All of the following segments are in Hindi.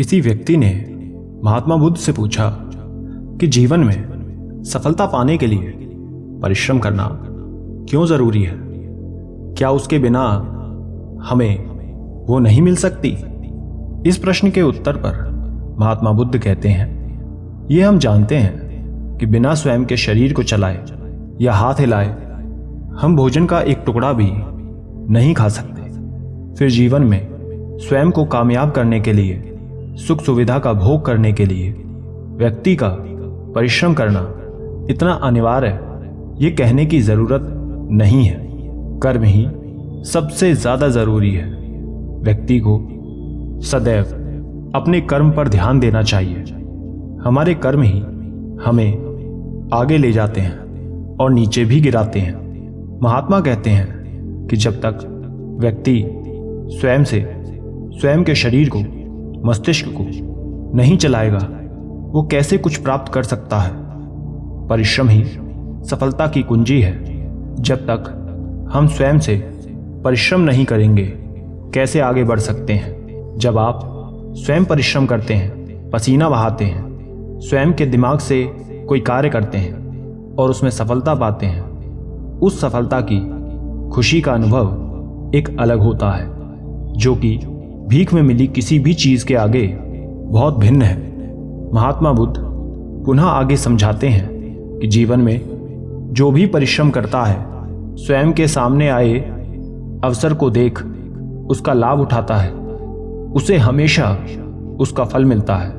किसी व्यक्ति ने महात्मा बुद्ध से पूछा कि जीवन में सफलता पाने के लिए परिश्रम करना क्यों जरूरी है। क्या उसके बिना हमें वो नहीं मिल सकती। इस प्रश्न के उत्तर पर महात्मा बुद्ध कहते हैं, ये हम जानते हैं कि बिना स्वयं के शरीर को चलाए या हाथ हिलाए हम भोजन का एक टुकड़ा भी नहीं खा सकते। फिर जीवन में स्वयं को कामयाब करने के लिए, सुख सुविधा का भोग करने के लिए व्यक्ति का परिश्रम करना इतना अनिवार्य है, ये कहने की जरूरत नहीं है। कर्म ही सबसे ज्यादा जरूरी है। व्यक्ति को सदैव अपने कर्म पर ध्यान देना चाहिए। हमारे कर्म ही हमें आगे ले जाते हैं और नीचे भी गिराते हैं। महात्मा कहते हैं कि जब तक व्यक्ति स्वयं के शरीर को, मस्तिष्क को नहीं चलाएगा, वो कैसे कुछ प्राप्त कर सकता है। परिश्रम ही सफलता की कुंजी है। जब तक हम स्वयं से परिश्रम नहीं करेंगे, कैसे आगे बढ़ सकते हैं। जब आप स्वयं परिश्रम करते हैं, पसीना बहाते हैं, स्वयं के दिमाग से कोई कार्य करते हैं और उसमें सफलता पाते हैं, उस सफलता की खुशी का अनुभव एक अलग होता है, जो कि भीख में मिली किसी भी चीज के आगे बहुत भिन्न है। महात्मा बुद्ध पुनः आगे समझाते हैं कि जीवन में जो भी परिश्रम करता है, स्वयं के सामने आए अवसर को देख उसका लाभ उठाता है, उसे हमेशा उसका फल मिलता है,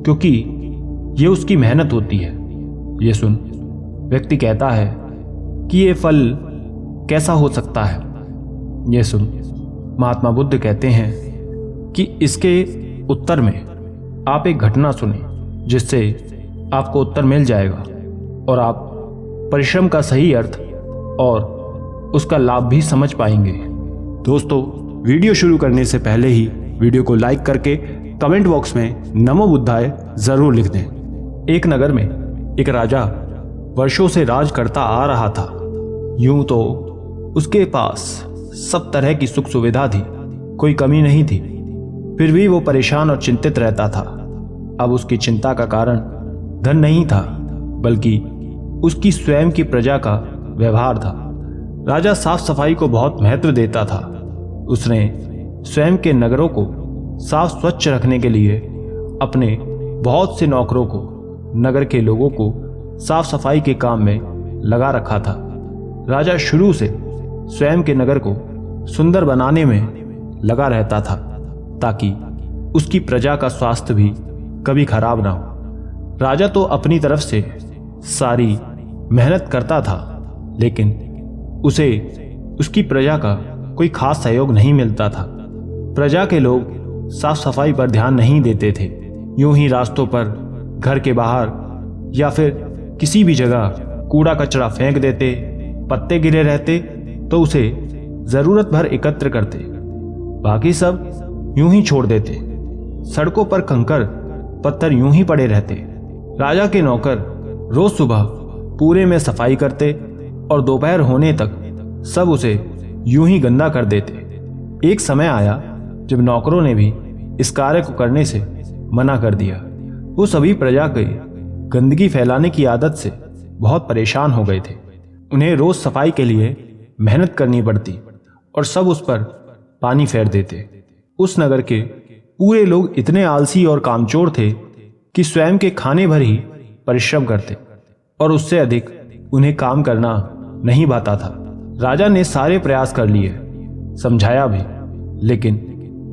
क्योंकि ये उसकी मेहनत होती है। ये सुन व्यक्ति कहता है कि ये फल कैसा हो सकता है। ये सुन महात्मा बुद्ध कहते हैं कि इसके उत्तर में आप एक घटना सुने, जिससे आपको उत्तर मिल जाएगा और आप परिश्रम का सही अर्थ और उसका लाभ भी समझ पाएंगे। दोस्तों, वीडियो शुरू करने से पहले ही वीडियो को लाइक करके कमेंट बॉक्स में नमो बुद्धाय जरूर लिख दें। एक नगर में एक राजा वर्षों से राज करता आ रहा था। यूं तो उसके पास सब तरह की सुख सुविधा थी, कोई कमी नहीं थी, फिर भी वो परेशान और चिंतित रहता था। अब उसकी चिंता का कारण धन नहीं था, बल्कि उसकी स्वयं की प्रजा का व्यवहार था। राजा साफ सफाई को बहुत महत्व देता था। उसने स्वयं के नगरों को साफ स्वच्छ रखने के लिए अपने बहुत से नौकरों को, नगर के लोगों को साफ सफाई के काम में लगा रखा था। राजा शुरू से स्वयं के नगर को सुंदर बनाने में लगा रहता था, ताकि उसकी प्रजा का स्वास्थ्य भी कभी खराब ना हो। राजा तो अपनी तरफ से सारी मेहनत करता था, लेकिन उसे उसकी प्रजा का कोई खास सहयोग नहीं मिलता था। प्रजा के लोग साफ सफाई पर ध्यान नहीं देते थे। यूं ही रास्तों पर, घर के बाहर या फिर किसी भी जगह कूड़ा कचरा फेंक देते। पत्ते गिरे रहते तो उसे जरूरत भर एकत्र करते, बाकी सब यूं ही छोड़ देते। सड़कों पर कंकड़ पत्थर यूं ही पड़े रहते। राजा के नौकर रोज सुबह पूरे में सफाई करते और दोपहर होने तक सब उसे यूं ही गंदा कर देते। एक समय आया जब नौकरों ने भी इस कार्य को करने से मना कर दिया। वो सभी प्रजा के गंदगी फैलाने की आदत से बहुत परेशान हो गए थे। उन्हें रोज सफाई के लिए मेहनत करनी पड़ती और सब उस पर पानी फेर देते। उस नगर के पूरे लोग इतने आलसी और कामचोर थे कि स्वयं के खाने भर ही परिश्रम करते और उससे अधिक उन्हें काम करना नहीं भाता था। राजा ने सारे प्रयास कर लिए, समझाया भी, लेकिन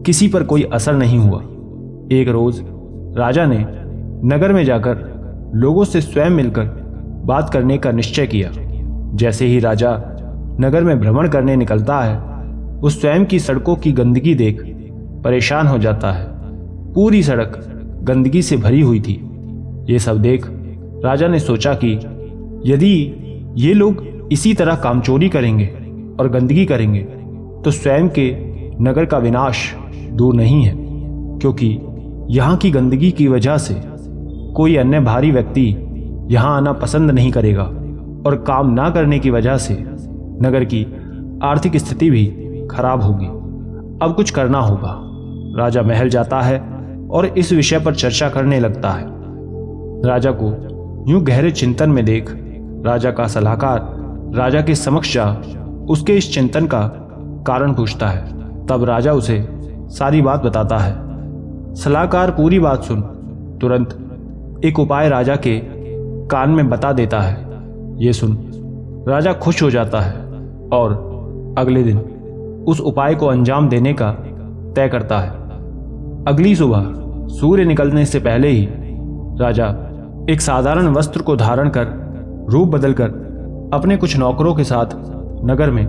किसी पर कोई असर नहीं हुआ। एक रोज राजा ने नगर में जाकर लोगों से स्वयं मिलकर बात करने का निश्चय किया। जैसे ही राजा नगर में भ्रमण करने निकलता है, वो स्वयं की सड़कों की गंदगी देख परेशान हो जाता है। पूरी सड़क गंदगी से भरी हुई थी। ये सब देख राजा ने सोचा कि यदि ये लोग इसी तरह कामचोरी करेंगे और गंदगी करेंगे तो स्वयं के नगर का विनाश दूर नहीं है, क्योंकि यहाँ की गंदगी की वजह से कोई अन्य भारी व्यक्ति यहाँ आना पसंद नहीं करेगा और काम ना करने की वजह से नगर की आर्थिक स्थिति भी खराब होगी। अब कुछ करना होगा। राजा महल जाता है और इस विषय पर चर्चा करने लगता है। राजा को यूं गहरे चिंतन में देख राजा का सलाहकार राजा के समक्ष जा उसके इस चिंतन का कारण पूछता है। तब राजा उसे सारी बात बताता है। सलाहकार पूरी बात सुन तुरंत एक उपाय राजा के कान में बता देता है। ये सुन राजा खुश हो जाता है और अगले दिन उस उपाय को अंजाम देने का तय करता है। अगली सुबह सूर्य निकलने से पहले ही राजा एक साधारण वस्त्र को धारण कर रूप बदलकर अपने कुछ नौकरों के साथ नगर में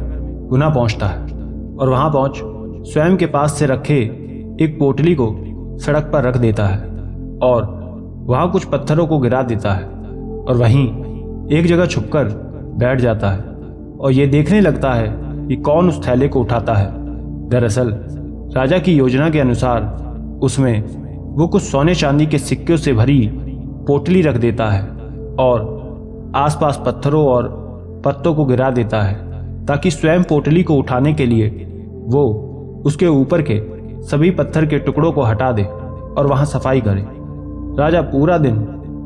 पुनः पहुंचता है और वहां पहुंच स्वयं के पास से रखे एक पोटली को सड़क पर रख देता है और वहां कुछ पत्थरों को गिरा देता है और वहीं एक जगह छुपकर बैठ जाता है और ये देखने लगता है कि कौन उस थैले को उठाता है। दरअसल राजा की योजना के अनुसार उसमें वो कुछ सोने चांदी के सिक्कों से भरी पोटली रख देता है और आसपास पत्थरों और पत्तों को गिरा देता है ताकि स्वयं पोटली को उठाने के लिए वो उसके ऊपर के सभी पत्थर के टुकड़ों को हटा दे और वहां सफाई करे। राजा पूरा दिन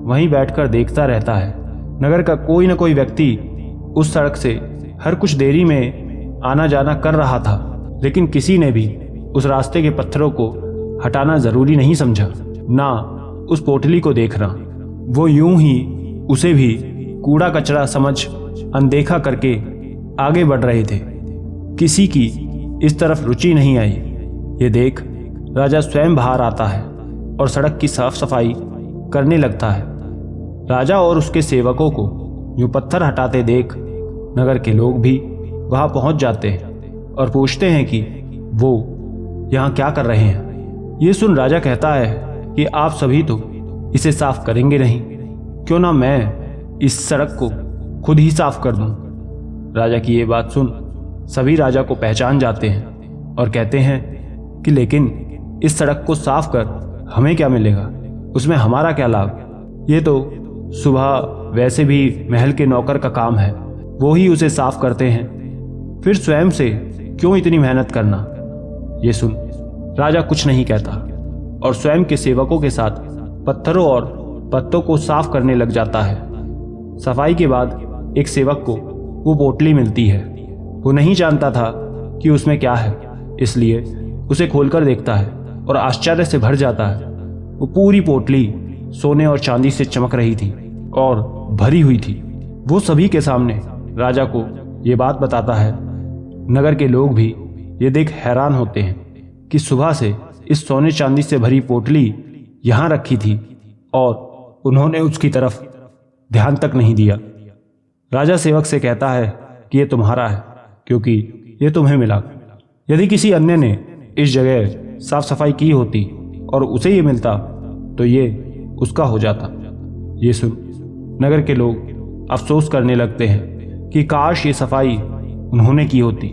वहीं बैठकर देखता रहता है। नगर का कोई न कोई व्यक्ति उस सड़क से हर कुछ देरी में आना जाना कर रहा था, लेकिन किसी ने भी उस रास्ते के पत्थरों को हटाना जरूरी नहीं समझा, ना उस पोटली को देखना। वो यूं ही उसे भी कूड़ा कचरा समझ अनदेखा करके आगे बढ़ रहे थे। किसी की इस तरफ रुचि नहीं आई। ये देख राजा स्वयं बाहर आता है और सड़क की साफ सफाई करने लगता है। राजा और उसके सेवकों को यूं पत्थर हटाते देख नगर के लोग भी वहां पहुंच जाते हैं और पूछते हैं कि वो यहाँ क्या कर रहे हैं। ये सुन राजा कहता है कि आप सभी तो इसे साफ करेंगे नहीं, क्यों ना मैं इस सड़क को खुद ही साफ कर दूं। राजा की ये बात सुन सभी राजा को पहचान जाते हैं और कहते हैं कि लेकिन इस सड़क को साफ कर हमें क्या मिलेगा, उसमें हमारा क्या लाभ। ये तो सुबह वैसे भी महल के नौकर का काम है, वो ही उसे साफ करते हैं, फिर स्वयं से क्यों इतनी मेहनत करना। ये सुन राजा कुछ नहीं कहता और स्वयं के सेवकों के साथ पत्थरों और पत्तों को साफ करने लग जाता है। सफाई के बाद एक सेवक को वो पोटली मिलती है। वो नहीं जानता था कि उसमें क्या है, इसलिए उसे खोलकर देखता है और आश्चर्य से भर जाता है। वो पूरी पोटली सोने और चांदी से चमक रही थी और भरी हुई थी। वो सभी के सामने राजा को ये बात बताता है। नगर के लोग भी ये देख हैरान होते हैं कि सुबह से इस सोने चांदी से भरी पोटली यहाँ रखी थी और उन्होंने उसकी तरफ ध्यान तक नहीं दिया। राजा सेवक से कहता है कि ये तुम्हारा है क्योंकि ये तुम्हें मिला। यदि किसी अन्य ने इस जगह साफ सफाई की होती और उसे ये मिलता तो ये उसका हो जाता। ये सुन नगर के लोग अफसोस करने लगते हैं कि काश ये सफाई उन्होंने की होती।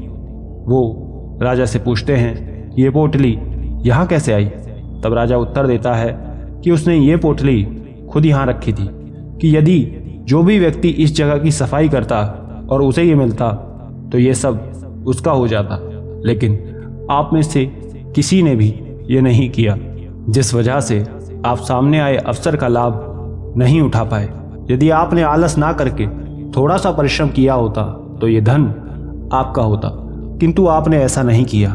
वो राजा से पूछते हैं कि ये पोटली यहाँ कैसे आई। तब राजा उत्तर देता है कि उसने ये पोटली खुद यहाँ रखी थी कि यदि जो भी व्यक्ति इस जगह की सफाई करता और उसे ये मिलता तो ये सब उसका हो जाता, लेकिन आप में से किसी ने भी ये नहीं किया, जिस वजह से आप सामने आए अवसर का लाभ नहीं उठा पाए। यदि आपने आलस ना करके थोड़ा सा परिश्रम किया होता तो ये धन आपका होता, किंतु आपने ऐसा नहीं किया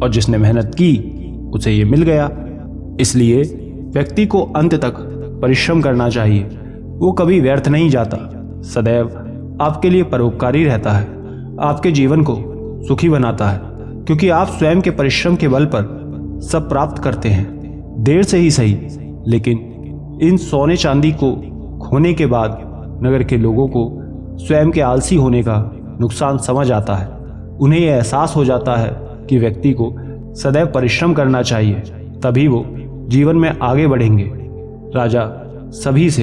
और जिसने मेहनत की उसे ये मिल गया। इसलिए व्यक्ति को अंत तक परिश्रम करना चाहिए। वो कभी व्यर्थ नहीं जाता, सदैव आपके लिए परोपकारी रहता है, आपके जीवन को सुखी बनाता है, क्योंकि आप स्वयं के परिश्रम के बल पर सब प्राप्त करते हैं। देर से ही सही, लेकिन इन सोने चांदी को खोने के बाद नगर के लोगों को स्वयं के आलसी होने का नुकसान समझ आता है। उन्हें यह एहसास हो जाता है कि व्यक्ति को सदैव परिश्रम करना चाहिए, तभी वो जीवन में आगे बढ़ेंगे। राजा सभी से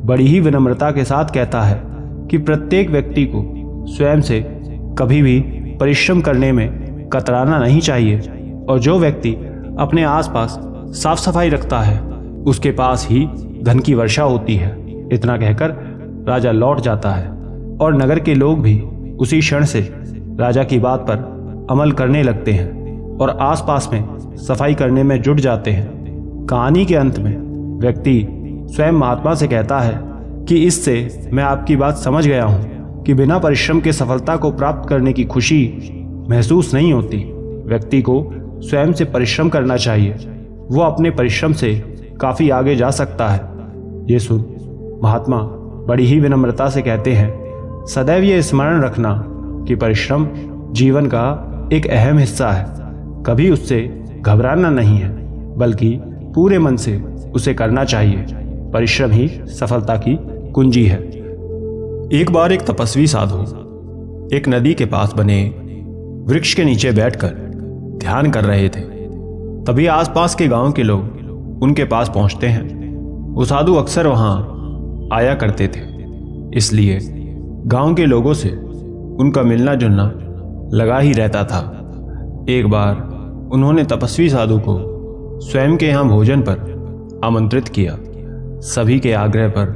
बड़ी ही विनम्रता के साथ कहता है कि प्रत्येक व्यक्ति को स्वयं से कभी भी परिश्रम करने में कतराना नहीं चाहिए और जो व्यक्ति अपने आसपास साफ सफाई रखता है उसके पास ही धन की वर्षा होती है। इतना कहकर राजा लौट जाता है और नगर के लोग भी उसी क्षण से राजा की बात पर अमल करने लगते हैं और आसपास में सफाई करने में जुट जाते हैं। कहानी के अंत में व्यक्ति स्वयं महात्मा से कहता है कि इससे मैं आपकी बात समझ गया हूँ कि बिना परिश्रम के सफलता को प्राप्त करने की खुशी महसूस नहीं होती। व्यक्ति को स्वयं से परिश्रम करना चाहिए, वो अपने परिश्रम से काफ़ी आगे जा सकता है। ये सुन महात्मा बड़ी ही विनम्रता से कहते हैं, सदैव ये स्मरण रखना कि परिश्रम जीवन का एक अहम हिस्सा है। कभी उससे घबराना नहीं है, बल्कि पूरे मन से उसे करना चाहिए। परिश्रम ही सफलता की कुंजी है। एक बार एक तपस्वी साधु एक नदी के पास बने वृक्ष के नीचे बैठकर ध्यान कर रहे थे। तभी आसपास के गांव के लोग उनके पास पहुंचते हैं। वो साधु अक्सर वहां आया करते थे, इसलिए गांव के लोगों से उनका मिलना जुलना लगा ही रहता था। एक बार उन्होंने तपस्वी साधु को स्वयं के यहाँ भोजन पर आमंत्रित किया। सभी के आग्रह पर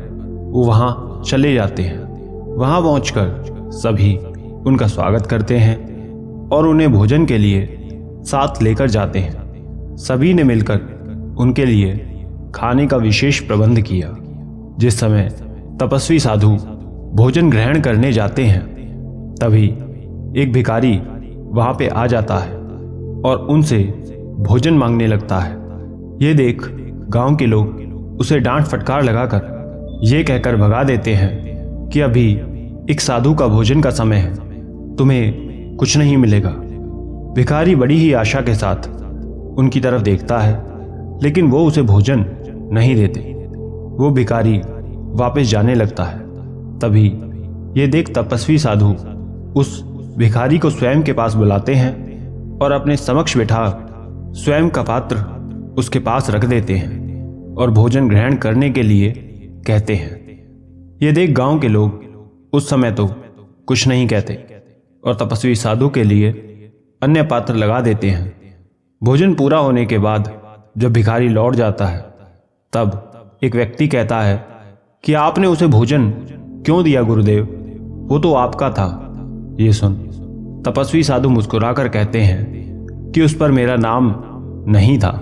वो वहाँ चले जाते हैं। वहाँ पहुंचकर सभी उनका स्वागत करते हैं और उन्हें भोजन के लिए साथ लेकर जाते हैं। सभी ने मिलकर उनके लिए खाने का विशेष प्रबंध किया। जिस समय तपस्वी साधु भोजन ग्रहण करने जाते हैं, तभी एक भिखारी वहां पे आ जाता है और उनसे भोजन मांगने लगता है। ये देख गांव के लोग उसे डांट फटकार लगाकर ये कहकर भगा देते हैं कि अभी एक साधु का भोजन का समय है, तुम्हें कुछ नहीं मिलेगा। भिखारी बड़ी ही आशा के साथ उनकी तरफ देखता है, लेकिन वो उसे भोजन नहीं देते। वो भिखारी वापस जाने लगता है। तभी ये देख तपस्वी साधु उस भिखारी को स्वयं के पास बुलाते हैं और अपने समक्ष बैठा स्वयं का पात्र उसके पास रख देते हैं और भोजन ग्रहण करने के लिए कहते हैं। ये देख गांव के लोग उस समय तो कुछ नहीं कहते और तपस्वी साधु के लिए अन्य पात्र लगा देते हैं। भोजन पूरा होने के बाद जब भिखारी लौट जाता है, तब एक व्यक्ति कहता है कि आपने उसे भोजन क्यों दिया गुरुदेव, वो तो आपका था। ये सुन तपस्वी साधु मुस्कुराकर कहते हैं कि उस पर मेरा नाम नहीं था।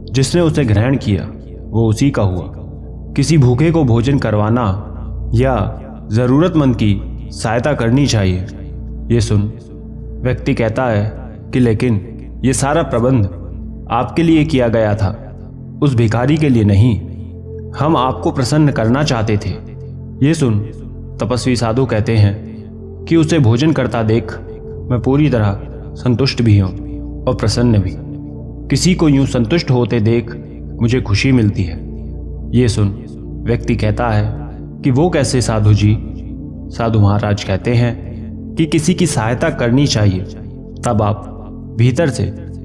जिसने उसे ग्रहण किया वो उसी का हुआ। किसी भूखे को भोजन करवाना या जरूरतमंद की सहायता करनी चाहिए। ये सुन व्यक्ति कहता है कि लेकिन ये सारा प्रबंध आपके लिए किया गया था, उस भिखारी के लिए नहीं। हम आपको प्रसन्न करना चाहते थे। ये सुन तपस्वी साधु कहते हैं कि उसे भोजन करता देख मैं पूरी तरह संतुष्ट भी हूँ और प्रसन्न भी। किसी को यूं संतुष्ट होते देख मुझे खुशी मिलती है। ये सुन व्यक्ति कहता है कि वो कैसे साधु जी। साधु महाराज कहते हैं कि किसी की सहायता करनी चाहिए, तब आप भीतर से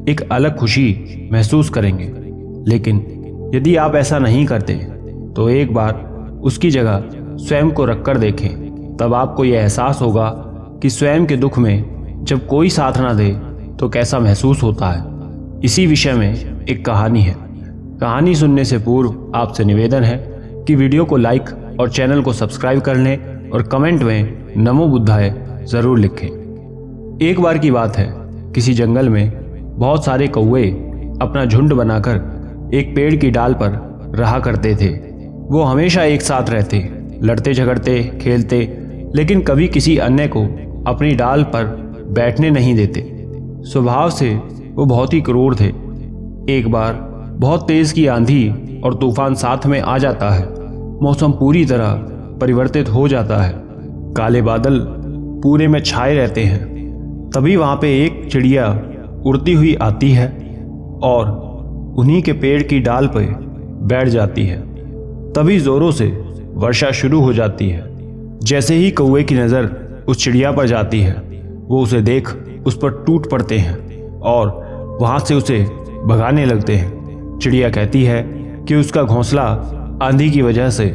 एक अलग खुशी महसूस करेंगे। लेकिन यदि आप ऐसा नहीं करते तो एक बार उसकी जगह स्वयं को रखकर देखें, तब आपको यह एहसास होगा कि स्वयं के दुख में जब कोई साथ ना दे तो कैसा महसूस होता है। इसी विषय में एक कहानी है। कहानी सुनने से पूर्व आपसे निवेदन है कि वीडियो को लाइक और चैनल को सब्सक्राइब कर लें और कमेंट में नमो बुद्धाय जरूर लिखें। एक बार की बात है, किसी जंगल में बहुत सारे कौवे अपना झुंड बनाकर एक पेड़ की डाल पर रहा करते थे। वो हमेशा एक साथ रहते, लड़ते झगड़ते खेलते, लेकिन कभी किसी अन्य को अपनी डाल पर बैठने नहीं देते। स्वभाव से वो बहुत ही क्रूर थे। एक बार बहुत तेज की आंधी और तूफान साथ में आ जाता है। मौसम पूरी तरह परिवर्तित हो जाता है। काले बादल पूरे में छाए रहते हैं। तभी वहां पे एक चिड़िया उड़ती हुई आती है और उन्हीं के पेड़ की डाल पर बैठ जाती है। तभी जोरों से वर्षा शुरू हो जाती है। जैसे ही कौवे की नज़र उस चिड़िया पर जाती है, वो उसे देख उस पर टूट पड़ते हैं और वहां से उसे भगाने लगते हैं। चिड़िया कहती है कि उसका घोंसला आंधी की वजह से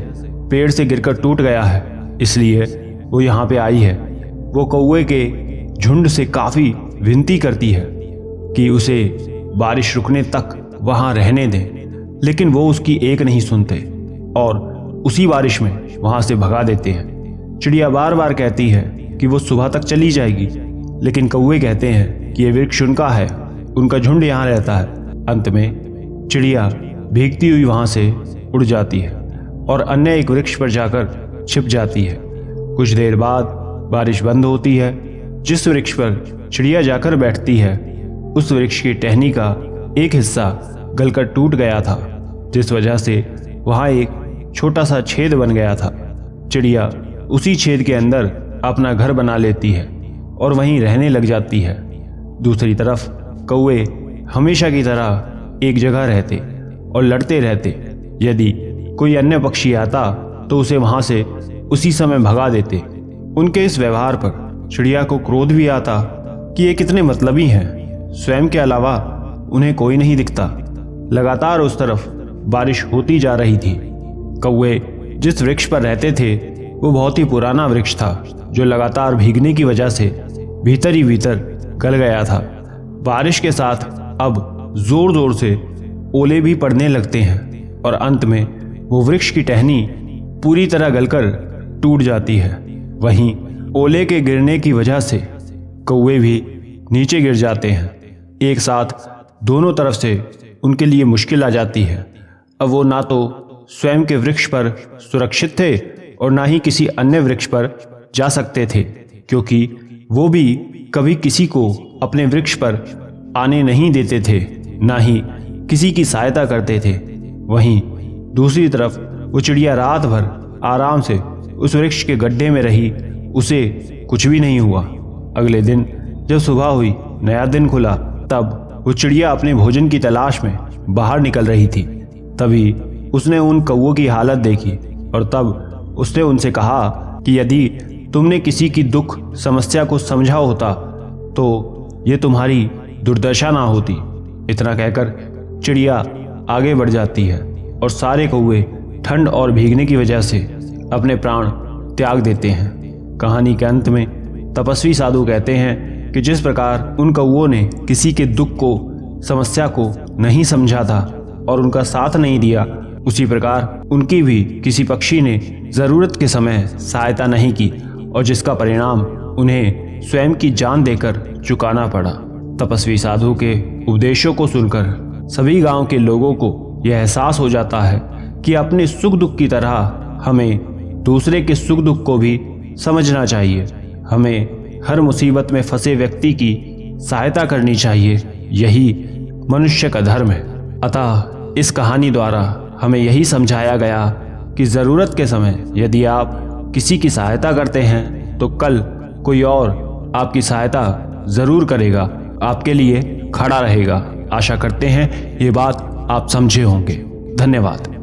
पेड़ से गिरकर टूट गया है, इसलिए वो यहाँ पे आई है। वो कौवे के झुंड से काफ़ी विनती करती है कि उसे बारिश रुकने तक वहाँ रहने दें, लेकिन वो उसकी एक नहीं सुनते और उसी बारिश में वहाँ से भगा देते हैं। चिड़िया बार बार कहती है कि वो सुबह तक चली जाएगी, लेकिन कौवे कहते हैं कि ये वृक्ष उनका है, उनका झुंड यहाँ रहता है। अंत में चिड़िया भीगती हुई वहां से उड़ जाती है और अन्य एक वृक्ष पर जाकर छिप जाती है। कुछ देर बाद बारिश बंद होती है। जिस वृक्ष पर चिड़िया जाकर बैठती है उस वृक्ष की टहनी का एक हिस्सा गलकर टूट गया था, जिस वजह से वहां एक छोटा सा छेद बन गया था। चिड़िया उसी छेद के अंदर अपना घर बना लेती है और वहीं रहने लग जाती है। दूसरी तरफ कौवे हमेशा की तरह एक जगह रहते और लड़ते रहते। यदि कोई अन्य पक्षी आता तो उसे वहां से उसी समय भगा देते। उनके इस व्यवहार पर चिड़िया को क्रोध भी आता कि ये कितने मतलबी हैं। स्वयं के अलावा उन्हें कोई नहीं दिखता। लगातार उस तरफ बारिश होती जा रही थी। कौवे जिस वृक्ष पर रहते थे वो बहुत ही पुराना वृक्ष था, जो लगातार भीगने की वजह से भीतर ही भीतर गल गया था। बारिश के साथ अब जोर जोर से ओले भी पड़ने लगते हैं और अंत में वो वृक्ष की टहनी पूरी तरह गलकर टूट जाती है। वहीं ओले के गिरने की वजह से कौवे भी नीचे गिर जाते हैं। एक साथ दोनों तरफ से उनके लिए मुश्किल आ जाती है। अब वो ना तो स्वयं के वृक्ष पर सुरक्षित थे और ना ही किसी अन्य वृक्ष पर जा सकते थे, क्योंकि वो भी कभी किसी को अपने वृक्ष पर आने नहीं देते थे, ना ही किसी की सहायता करते थे। वहीं दूसरी तरफ वो चिड़िया रात भर आराम से उस वृक्ष के गड्ढे में रही। उसे कुछ भी नहीं हुआ। अगले दिन जब सुबह हुई, नया दिन खुला, तब वो चिड़िया अपने भोजन की तलाश में बाहर निकल रही थी। तभी उसने उन कौवों की हालत देखी और तब उसने उनसे कहा कि यदि तुमने किसी की दुख समस्या को समझा होता तो ये तुम्हारी दुर्दशा ना होती। इतना कहकर चिड़िया आगे बढ़ जाती है और सारे कौवे ठंड और भीगने की वजह से अपने प्राण त्याग देते हैं। कहानी के अंत में तपस्वी साधु कहते हैं कि जिस प्रकार उन कौवों ने किसी के दुख को, समस्या को नहीं समझा था और उनका साथ नहीं दिया, उसी प्रकार उनकी भी किसी पक्षी ने जरूरत के समय सहायता नहीं की और जिसका परिणाम उन्हें स्वयं की जान देकर चुकाना पड़ा। तपस्वी साधु के उपदेशों को सुनकर सभी गांव के लोगों को यह एहसास हो जाता है कि अपने सुख दुख की तरह हमें दूसरे के सुख दुख को भी समझना चाहिए। हमें हर मुसीबत में फंसे व्यक्ति की सहायता करनी चाहिए। यही मनुष्य का धर्म है। अतः इस कहानी द्वारा हमें यही समझाया गया कि ज़रूरत के समय यदि आप किसी की सहायता करते हैं तो कल कोई और आपकी सहायता ज़रूर करेगा, आपके लिए खड़ा रहेगा। आशा करते हैं ये बात आप समझे होंगे। धन्यवाद।